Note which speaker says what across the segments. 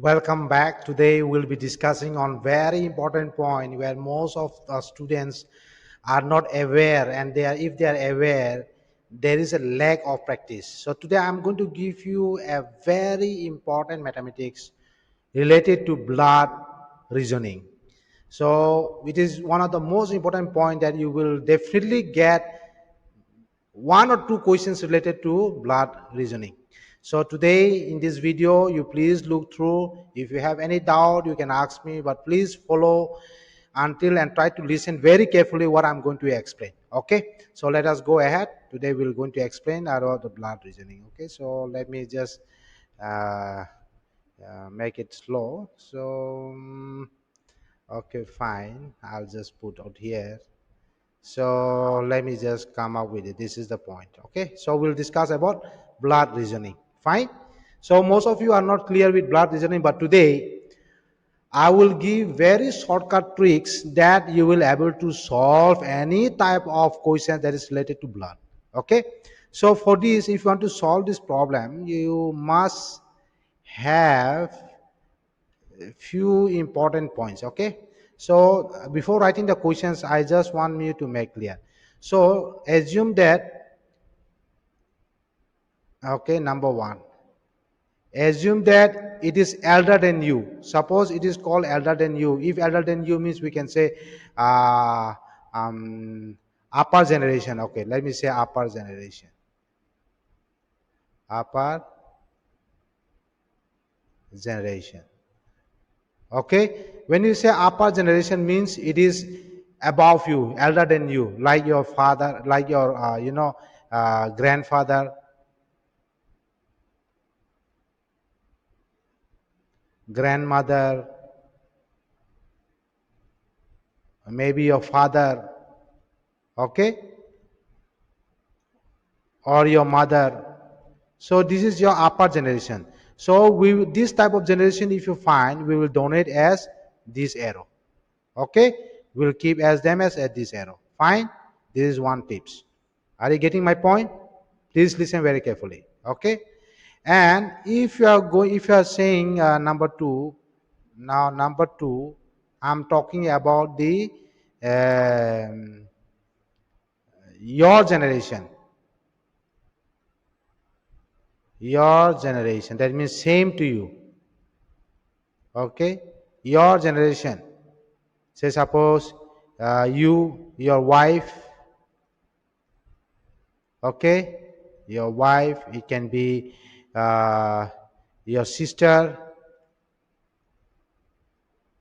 Speaker 1: Welcome back. Today we'll be discussing on very important point where most of the students are not aware, and if they are aware, there is a lack of practice. So today I'm going to give you a very important mathematics related to blood reasoning. So it is one of the most important point that you will definitely get one or two questions related to blood reasoning. So today in this video, you please look through. If you have any doubt, you can ask me, but please follow until and try to listen very carefully what I'm going to explain. Okay, so let us go ahead. Today we're going to explain about the blood reasoning. Okay, so let me just uh, make it slow. So okay, fine, I'll just put out here. So let me just come up with it. This is the point. Okay, so we'll discuss about blood reasoning. Fine. So most of you are not clear with blood reasoning, but today I will give very shortcut tricks that you will able to solve any type of question that is related to blood. Okay, so for this, if you want to solve this problem, you must have a few important points. Okay, so before writing the questions, I just want you to make clear. So assume that, okay, number one, assume that it is elder than you. Suppose it is called elder than you. If elder than you means, we can say uh, um, upper generation. Okay, let me say upper generation. Upper generation. Okay, when you say upper generation means it is above you, elder than you, like your father, like your grandfather, grandmother, maybe your father, okay, or your mother. So this is your upper generation. So this type of generation, if you find, we will donate as this arrow. Okay, we'll keep as them as at this arrow. Fine. This is one tips. Are you getting my point? Please listen very carefully. Okay, and if you are saying number two, now number two, I'm talking about the um, your generation. Your generation, that means same to you. Okay, your generation. Say suppose your wife. Okay, your wife, it can be your sister,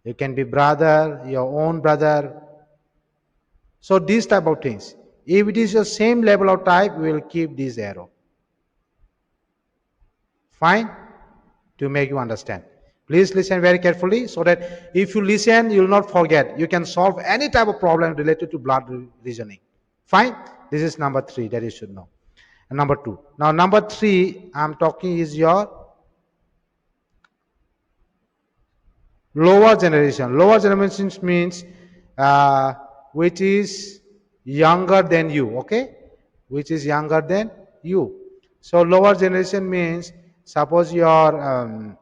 Speaker 1: it can be brother, your own brother. So these type of things, if it is the same level of type, we will keep this arrow. Fine, to make you understand. Please listen very carefully so that if you listen, you will not forget. You can solve any type of problem related to blood reasoning. Fine, this is number three that you should know. And number two, now number three I'm talking is your lower generation. Lower generation means which is younger than you. Okay, which is younger than you. So lower generation means suppose you are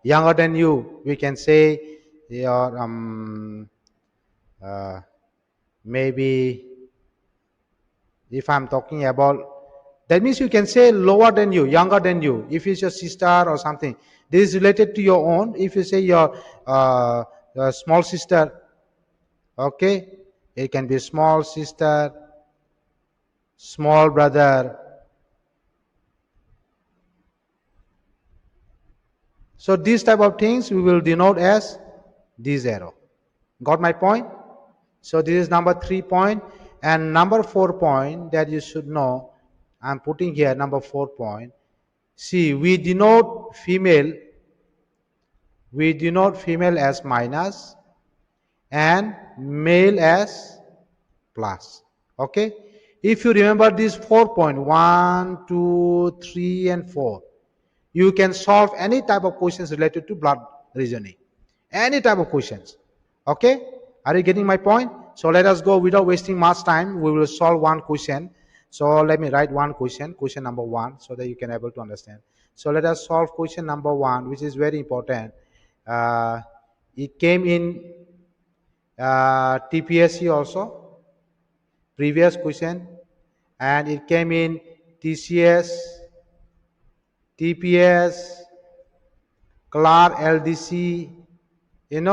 Speaker 1: younger than you. We can say your uh, maybe, if I'm talking about, that means you can say lower than you, younger than you. If it's your sister or something, this is related to your own. If you say your small sister, okay, it can be small sister, small brother. So these type of things we will denote as this arrow. Got my point? So this is number 3 point. And number 4 point that you should know, I'm putting here number 4 point. See, we denote female as minus and male as plus. Okay, if you remember these 4 point, 1, 2, 3 and 4, you can solve any type of questions related to blood reasoning, any type of questions. Okay, are you getting my point? So let us go without wasting much time. We will solve one question. So let me write one question number one, so that you can able to understand. So let us solve question number 1, which is very important. Uh, it came in TPSC also, previous question, and it came in TCS, TPS, Clark, LDC, and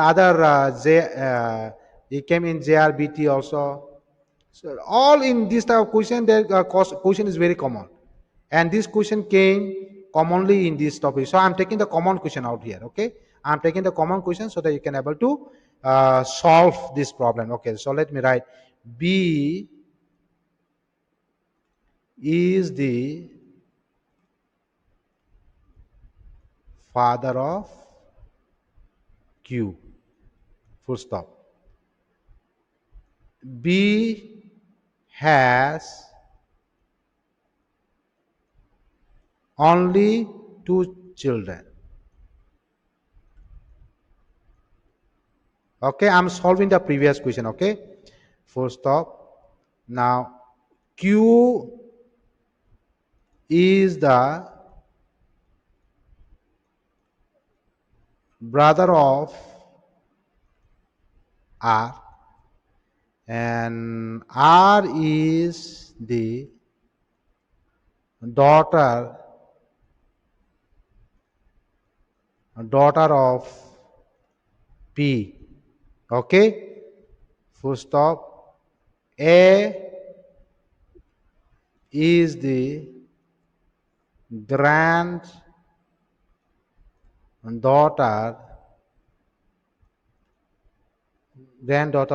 Speaker 1: other it came in JRBT also. So all in this type of question, the question is very common, and this question came commonly in this topic. So I'm taking the common question out here. Okay, I'm taking the common question so that you can able to solve this problem. Okay, so let me write B is the father of Q. Full stop. B has only two children. Okay, I'm solving the previous question. Okay, full stop. Now, Q is the brother of R, and R is the daughter of P. Okay, full stop. A is the granddaughter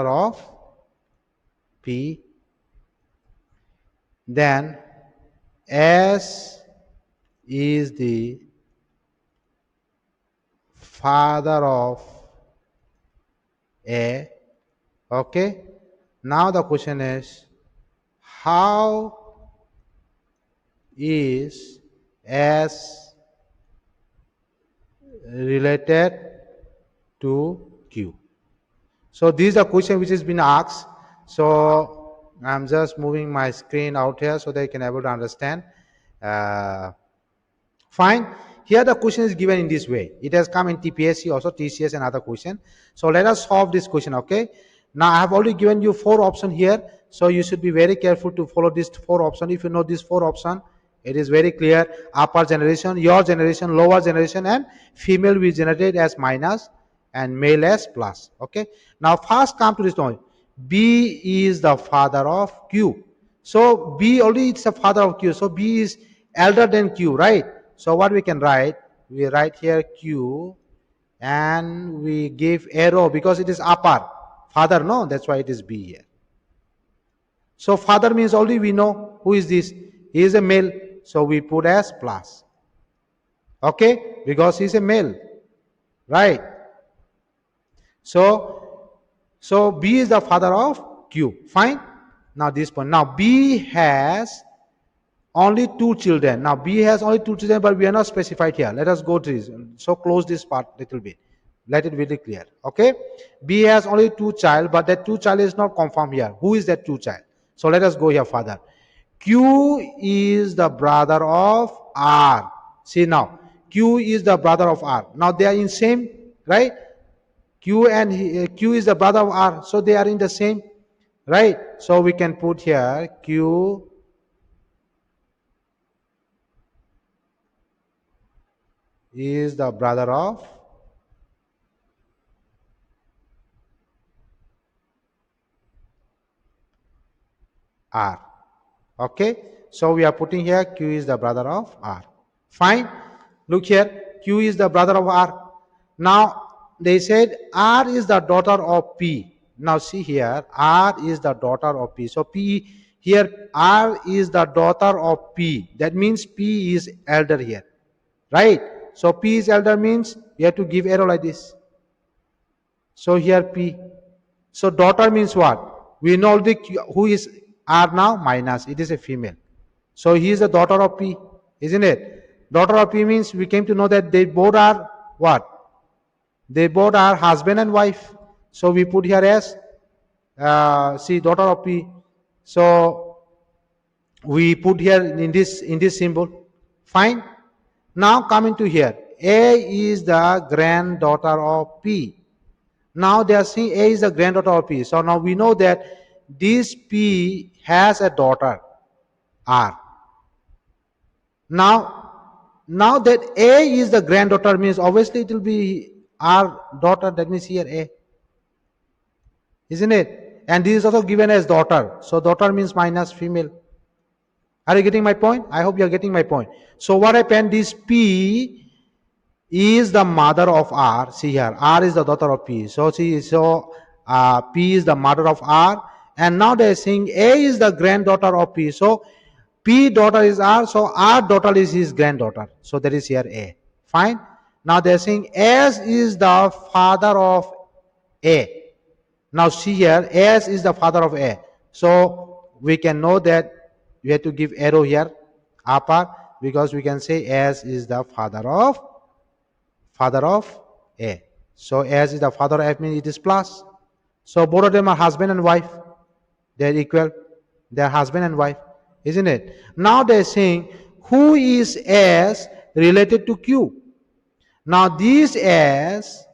Speaker 1: of P. Then S is the father of A. Okay, now the question is, how is S related to Q? So this is the question which has been asked. So I'm just moving my screen out here so that you can able to understand. Fine. Here the question is given in this way. It has come in TPSC also, TCS and other question. So let us solve this question. Okay. Now I have already given you 4 options here. So you should be very careful to follow these 4 options. If you know these 4 options, it is very clear. Upper generation, your generation, lower generation, and female we generate as minus and male as plus. Okay. Now first come to this point. B is the father of Q. So B already it's the father of Q. So B is elder than Q, right? So what we can write? We write here Q and we give arrow because it is upper. Father, no, that's why it is B here. So father means already we know who is this. He is a male. So we put as plus. Okay, because he is a male. Right. So B is the father of Q. Fine. Now this point. Now B has only 2 children. Now B has only 2 children, but we are not specified here. Let us go to this. So close this part little bit. Let it very clear. Okay. B has only 2 child, but that 2 child is not confirmed here. Who is that 2 child? So let us go here further. Q is the brother of R. See now, Q is the brother of R. Now they are in same, right? Q and Q is the brother of R, so they are in the same, right? So we can put here Q is the brother of R. Okay, so we are putting here Q is the brother of R. Fine. Look here, Q is the brother of R. Now they said R is the daughter of P. Now see here, R is the daughter of P. So P here, R is the daughter of P. That means P is elder here, right? So P is elder means you have to give arrow like this. So here P. So daughter means what? We know the who is R now minus. It is a female. So he is the daughter of P, isn't it? Daughter of P means we came to know that they both are what? They both are husband and wife. So we put here as see daughter of P. So we put here in this symbol. Fine. Now coming to here, A is the granddaughter of P. Now they are saying A is the granddaughter of P. So now we know that this P has a daughter R. Now that A is the granddaughter means obviously it will be R daughter, that means here A, isn't it? And this is also given as daughter. So daughter means minus female. Are you getting my point? I hope you are getting my point. So what happened? This P is the mother of R. See here, R is the daughter of P. So P is the mother of R, and now they are saying A is the granddaughter of P. So P daughter is R, so R daughter is his granddaughter. So that is here A. Fine. Now they are saying S is the father of A. Now see here, S is the father of A. So we can know that we have to give arrow here upper, because we can say S is the father of A. So S is the father of F means it is plus. So both of them are husband and wife. They are equal. They are husband and wife, isn't it? Now they are saying who is S related to Q. Now this S,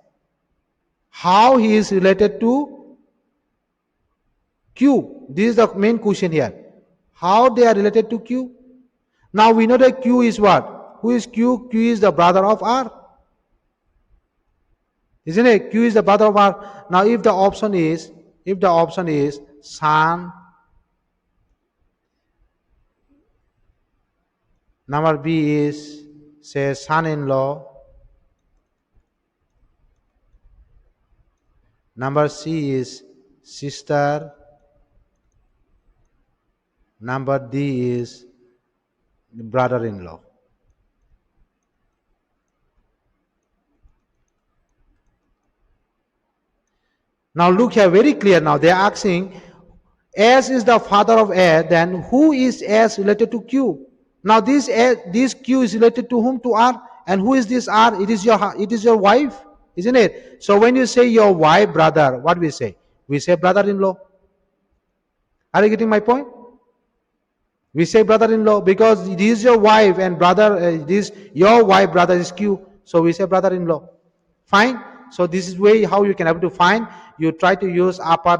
Speaker 1: how he is related to Q. This is the main question here. How they are related to Q? Now we know that Q is what? Who is Q? Q is the brother of R. Isn't it? Q is the brother of R. Now if the option is son, number B is say son-in-law, number C is sister, number D is brother-in-law. Now look here, very clear. Now they are asking S is the father of A, then who is S related to Q? Now this Q is related to whom? To R. And who is this R? It is your wife, isn't it? So when you say your wife brother, what we say? We say brother-in-law. Are you getting my point? We say brother-in-law because this is your wife and brother. This your wife brother is Q. So we say brother-in-law. Fine. So this is way how you can able to find. You try to use upper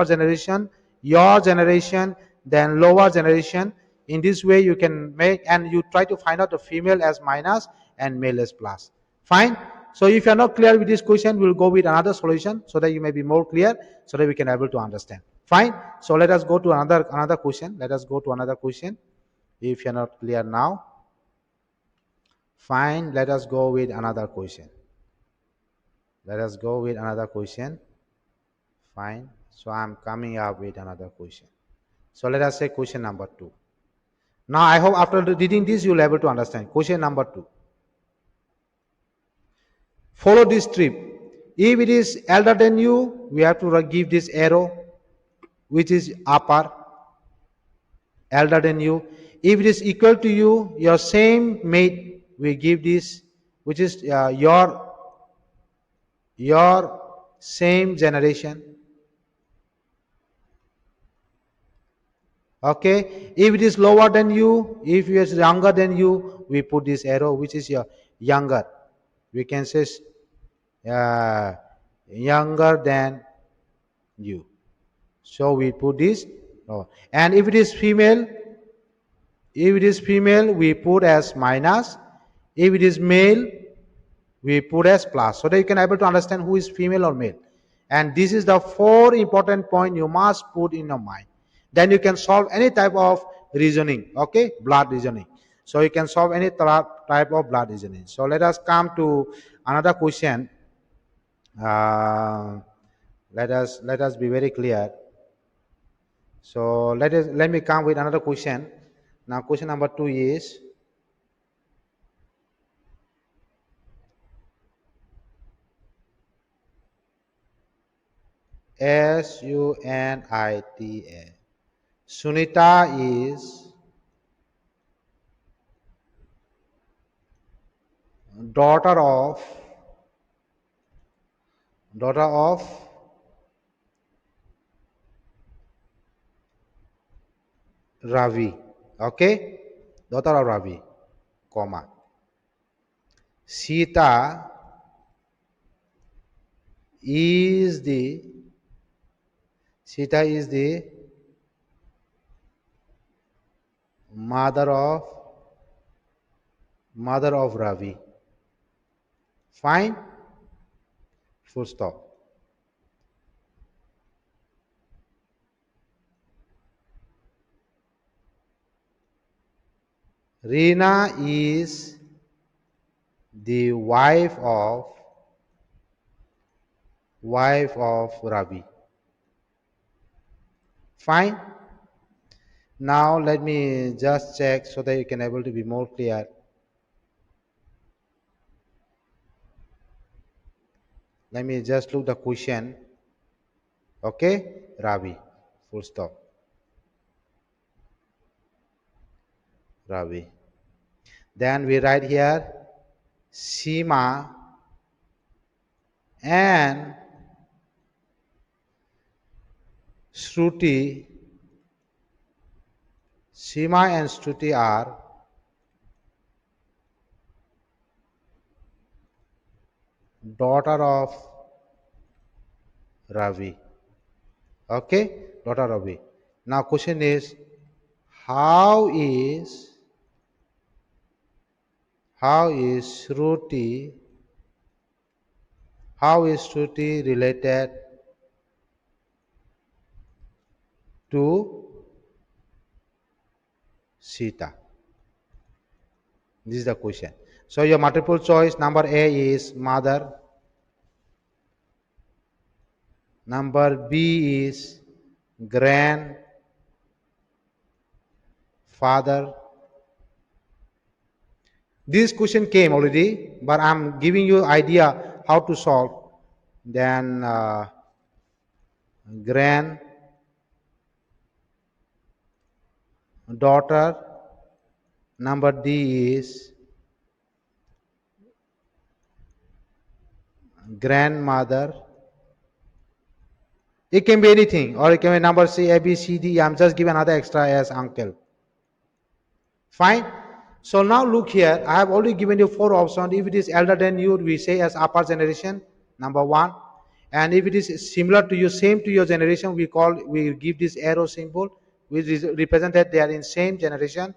Speaker 1: generation, your generation, then lower generation. In this way you can make, and you try to find out the female as minus and male as plus. Fine. So if you are not clear with this question, we'll go with another solution so that you may be more clear, so that we can able to understand. Fine. So let us go to another question. Let us go to another question. If you are not clear now, fine. Let us go with another question. Let us go with another question. Fine. So I'm coming up with another question. So let us say question number 2. Now I hope after reading this you will be able to understand. Question number 2. Follow this strip. If it is elder than you, we have to give this arrow, which is upper, elder than you. If it is equal to you, your same mate, we give this, which is your same generation. Okay. If it is lower than you, if it is younger than you, we put this arrow, which is your younger. We can say uh, younger than you. So we put this. Oh. And if it is female, we put as minus. If it is male, we put as plus, so that you can able to understand who is female or male. And this is the 4 important point you must put in your mind. Then you can solve any type of reasoning. Okay, blood reasoning. So you can solve any type of blood reasoning. So let us come to another question. uh, let us be very clear. So let me come with another question. Now question number 2 is, Sunita. Sunita is daughter of Ravi. Okay, daughter of Ravi, comma. Sita is the Sita is the mother of Ravi. Fine? Full stop. Reena is the wife of Ravi. Fine? Now let me just check so that you can able to be more clear. Let me just look the question. Okay? Ravi. Full stop. Ravi. Then we write here Seema and Shruti. Seema and Shruti are daughter of Ravi. Okay? Daughter of Ravi. Now question is how is Shruti related to Sita? This is the question. So your multiple choice number A is mother, number B is grandfather. This question came already, but I'm giving you idea how to solve. Then granddaughter, number D is grandmother. It can be anything, or it can be number C, A, B, C, D. I'm just giving another extra as uncle. Fine. So now look here. I have already given you 4 options. If it is elder than you, we say as upper generation, number 1. And if it is similar to you, same to your generation, we give this arrow symbol, which is represented they are in same generation.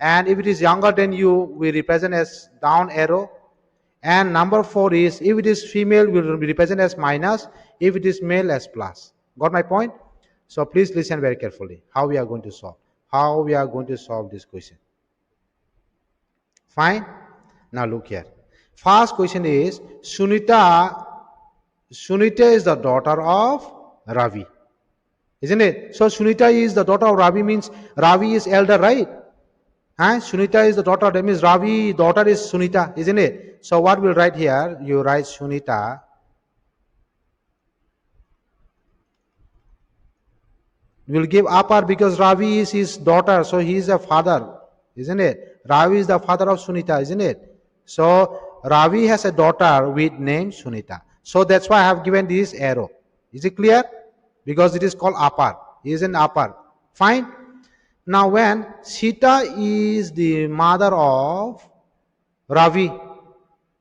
Speaker 1: And if it is younger than you, we represent as down arrow. And number 4 is, if it is female, we will represent as minus. If it is male, as plus. Got my point? So please listen very carefully. How we are going to solve? How we are going to solve this question? Fine. Now look here. First question is Sunita is the daughter of Ravi. Isn't it? So Sunita is the daughter of Ravi means Ravi is elder, right? Sunita is the daughter. That means Ravi daughter is Sunita, isn't it? So what we'll write here? You write Sunita. We'll give upper because Ravi is his daughter, so he is a father, isn't it? Ravi is the father of Sunita, isn't it? So Ravi has a daughter with name Sunita. So that's why I have given this arrow. Is it clear? Because it is called upper. He is an upper. Fine. Now when Sita is the mother of Ravi.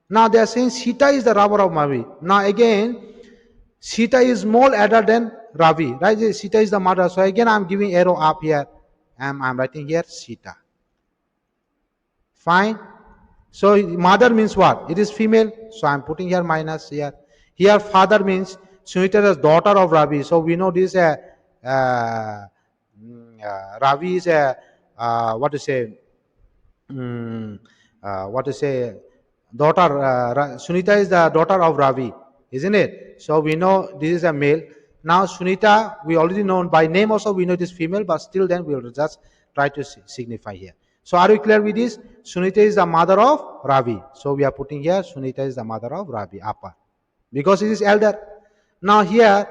Speaker 1: Now they are saying Sita is the mother of Ravi. Now again, Sita is more elder than Ravi, right? Sita is the mother. So again, I'm giving arrow up here. I'm writing here Sita. Fine. So mother means what? It is female. So I'm putting here minus here. Here father means Sunita is daughter of Ravi. So we know this Ravi is a what to say? Daughter. Sunita is the daughter of Ravi, isn't it? So we know this is a male. Now Sunita, we already know by name also we know it is female, but still then we will just try to signify here. So are we clear with this? Sunita is the mother of Ravi. So we are putting here Sunita is the mother of Ravi, upper. Because it is elder. Now here,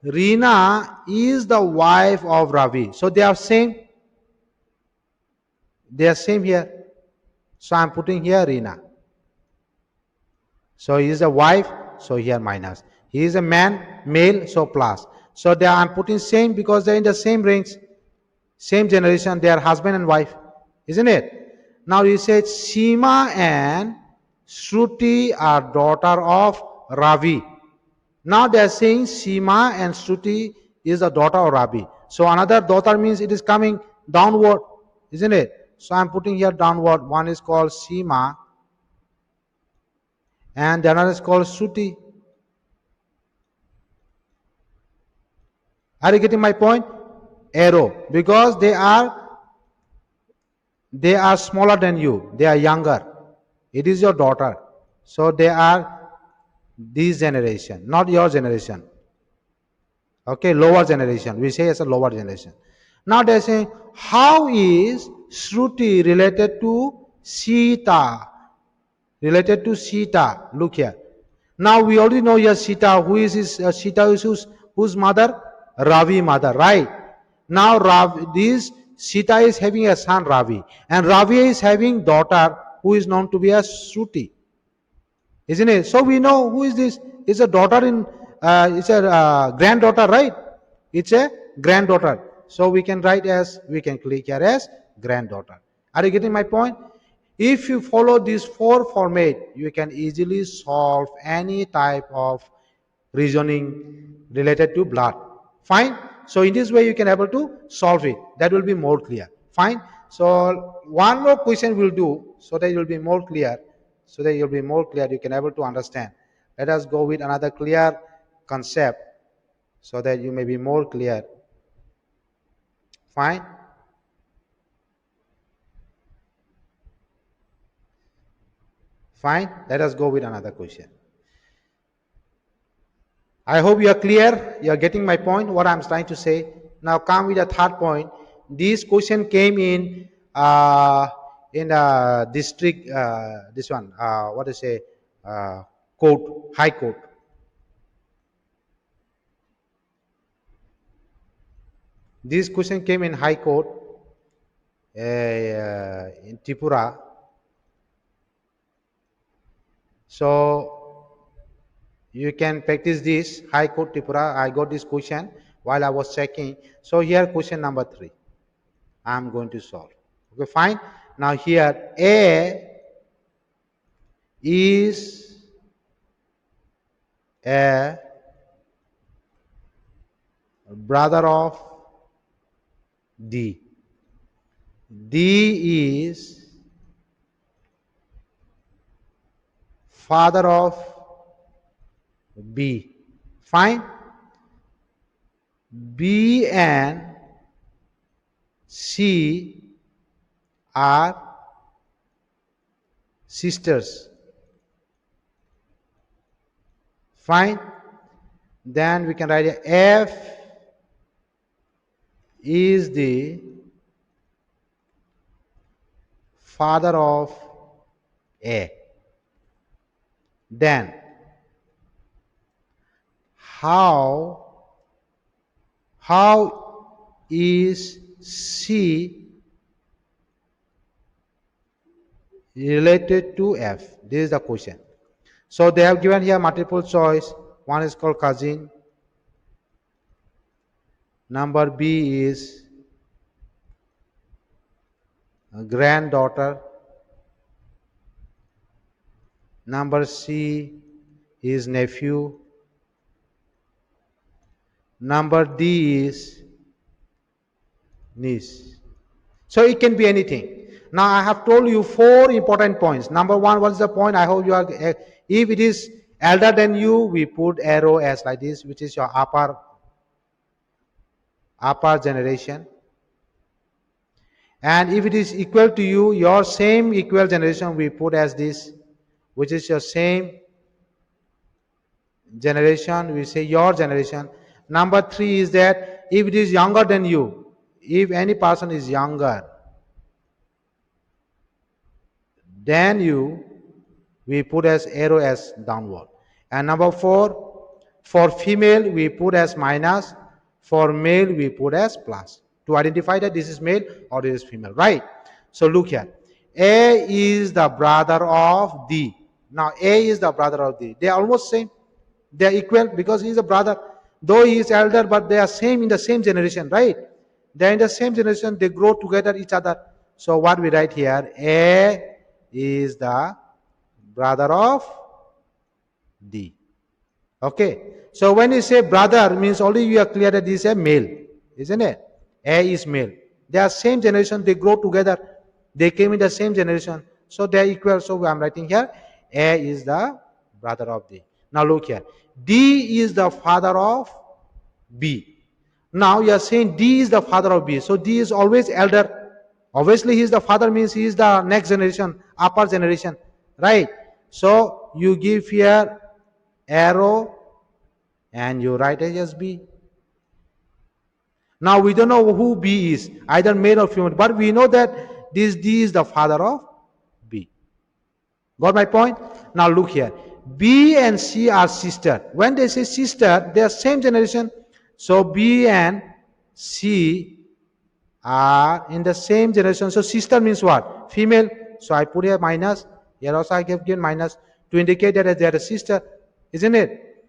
Speaker 1: Reena is the wife of Ravi. So they are same. They are same here. So I am putting here Reena. So he is a wife, so here minus. He is a man, male, so plus. So there I am putting same because they are in the same range, same generation. They are husband and wife, isn't it? Now you say Seema and Shruti are daughter of Ravi. Now they are saying Seema and Shruti is the daughter of Ravi. So another daughter means it is coming downward, isn't it? So I'm putting here downward. One is called Seema and the other is called Shruti. Are you getting my point? Arrow. Because they are smaller than you. They are younger. It is your daughter. So they are this generation, not your generation. Okay, lower generation. We say as a lower generation. Now they are saying, how is Shruti related to Sita? Related to Sita. Look here. Now we already know here Sita. Who is his, Sita is whose mother? Ravi mother, right? Now this Sita is having a son Ravi, and Ravi is having daughter who is known to be a Shruti, isn't it? So we know who is this? It's a daughter in, it's a granddaughter, right? It's a granddaughter. So we can click here as granddaughter. Are you getting my point? If you follow these four format, you can easily solve any type of reasoning related to blood. Fine. So in this way you can able to solve it. That will be more clear. Fine. So one more question we'll do so that it will be more clear. So that you'll be more clear, you can able to understand. Let us go with another clear concept so that you may be more clear. Fine. Fine. Let us go with another question. I hope you are clear. You are getting my point, what I'm trying to say. Now come with the third point. This question came in district, this one, what is say, court, high court. This question came in high court in Tripura. So you can practice this. High court Tripura. I got this question while I was checking. So here question number 3. I'm going to solve. Okay, fine. Now here A is a brother of D. D is father of B. Fine. B and C are sisters. Fine. Then we can write F is the father of A. Then how is C related to F? This is the question. So they have given here multiple choice. One is called cousin. Number B is granddaughter. Number C is nephew. Number D is niece. So it can be anything. Now I have told you 4 important points. Number 1, what is the point? I hope you are, if it is elder than you, we put arrow as like this, which is your upper generation. And if it is equal to you, your same equal generation, we put as this, which is your same generation, we say your generation. Number 3 is that if it is younger than you, if any person is younger than you, we put as arrow as downward. And number 4, for female we put as minus, for male we put as plus, to identify that this is male or this is female, right? So look here, A is the brother of D. Now A is the brother of D. They are almost same. They are equal because he is a brother. Though he is elder, but they are same in the same generation, right? They are in the same generation. They grow together each other. So what we write here, A is the brother of D. Okay. So when you say brother, means only you are clear that this is a male, isn't it? A is male. They are same generation. They grow together. They came in the same generation. So they are equal. So I am writing here. A is the brother of D. Now look here. D is the father of B. Now you are saying D is the father of B. So D is always elder. Obviously, he is the father, means he is the next generation, upper generation, right? So you give here arrow and you write it as B. Now we don't know who B is, either male or female, but we know that this D is the father of B. Got my point? Now look here. B and C are sister. When they say sister, they are same generation. So B and C are in the same generation. So sister means what? Female. So I put here minus. Here also I have given minus to indicate that they are a sister. Isn't it?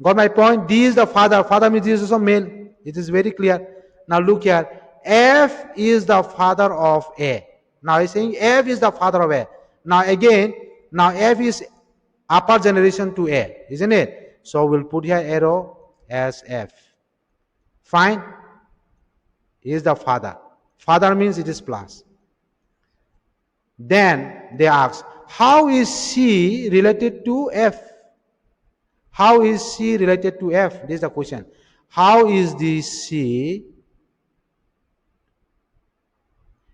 Speaker 1: Got my point? D is the father. Father means this is also male. It is very clear. Now look here. F is the father of A. Now he's saying F is the father of A. Now again, now F is upper generation to A, isn't it? So we'll put here arrow as F. Fine. He is the father. Father means it is plus. Then they ask, how is C related to F? How is C related to F? This is the question. How is the C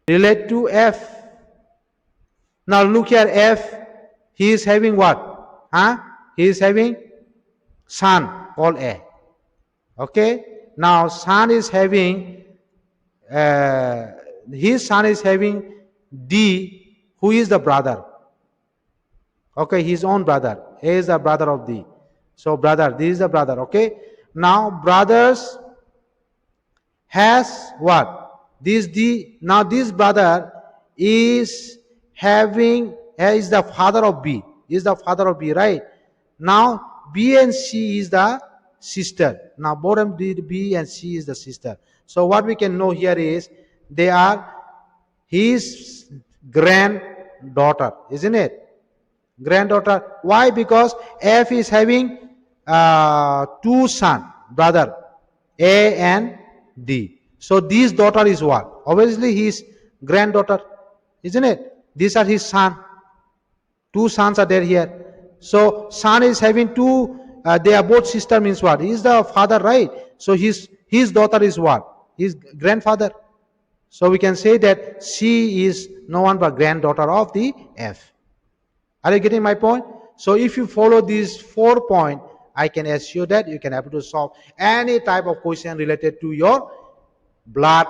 Speaker 1: related to F? Now look here, F, he is having what? He is having son called A. Okay? Now son is having, his son is having D, who is the brother. Okay, his own brother. A is the brother of D. So brother, this is the brother. Okay? Now brothers has what? This D. Now this brother is having, is the father of B. Is the father of B, right? Now B and C is the sister. Now both of B and C is the sister. So what we can know here is they are his granddaughter, isn't it? Granddaughter. Why? Because F is having two sons, brother, A and D. So this daughter is what? Obviously his granddaughter, isn't it? These are his son. Two sons are there here. So son is having two, they are both sister, means what? He is the father, right? So his daughter is what? His grandfather. So we can say that C is no one but granddaughter of the F. Are you getting my point? So if you follow these 4 points, I can assure that you can able to solve any type of question related to your blood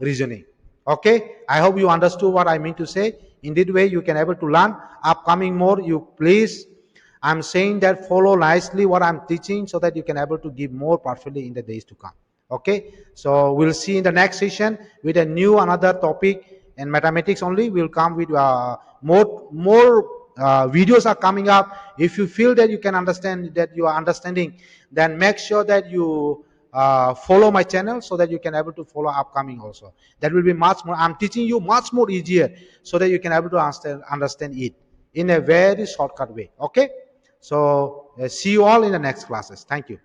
Speaker 1: reasoning. Okay? I hope you understood what I mean to say. In that way, you can able to learn. Upcoming more, you please, I'm saying that follow nicely what I'm teaching so that you can able to give more perfectly in the days to come. Okay? So we'll see in the next session with a new another topic, and mathematics only. We'll come with more videos are coming up. If you feel that you can understand, that you are understanding, then make sure that you follow my channel so that you can able to follow upcoming also. That will be much more, I'm teaching you much more easier so that you can able to understand it in a very shortcut way. Okay? So see you all in the next classes. Thank you.